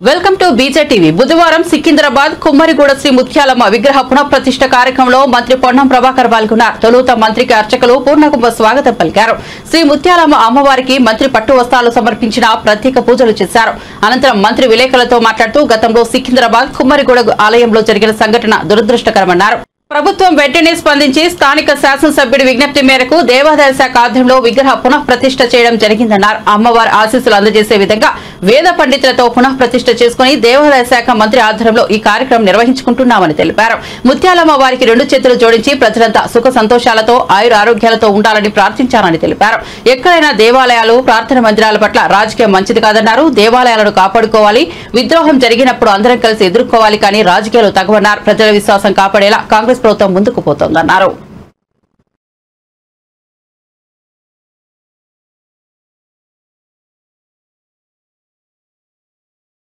Welcome to బీజే TV. బుధవారం సికింద్రాబాద్ కుమ్మరిగూడ శ్రీ ముత్యాలమ్మ విగ్రహ పునఃప్రతిష్ఠ కార్యక్రమంలో మంత్రి పొన్నం ప్రభాకర్ పాల్గొన్నారు. తొలుత మంత్రికి అర్చకులు పూర్ణకుంభ స్వాగతం పలికారు. శ్రీ ముత్యాలమ్మ అమ్మవారికి మంత్రి పట్టు వస్త్రాలు సమర్పించిన ప్రత్యేక పూజలు చేశారు. అనంతరం మంత్రి విలేకరులతో మాట్లాడుతూ గతంలో సికింద్రాబాద్ కుమ్మరిగూడ ఆలయంలో జరిగిన సంఘటన దురదృష్టకరమన్నారు. ప్రభుత్వం వెంటనే స్పందించి స్థానిక శాసనసభ్యుడి విజ్ఞప్తి మేరకు దేవాదాయ శాఖ ఆధ్వర్యంలో విగ్రహ పునఃప్రతిష్ఠ చేయడం జరిగిందన్నారు. అమ్మవారి ఆశీస్సులు అందజేసే విధంగా వేద పండితులతో పునఃప్రతిష్ఠ చేసుకుని దేవాదాయ శాఖ మంత్రి ఆధ్వర్యంలో ఈ కార్యక్రమం నిర్వహించుకుంటున్నామని తెలిపారు. ముత్యాలమ్మ వారికి 2 చేతులు జోడించి ప్రజలంతా సుఖ సంతోషాలతో ఆయుర ఆరోగ్యాలతో ఉండాలని ప్రార్థించారని తెలిపారు. ఎక్కడైనా దేవాలయాలు ప్రార్థన మందిరాల పట్ల రాజకీయం మంచిది కాదన్నారు. దేవాలయాలను కాపాడుకోవాలి, విద్రోహం జరిగినప్పుడు అందరం కలిసి ఎదుర్కోవాలి, కానీ రాజకీయాలు తగవన్నారు. ప్రజల విశ్వాసం కాపాడేలా కాంగ్రెస్ ప్రభుత్వం ముందుకు పోతోందన్నారు.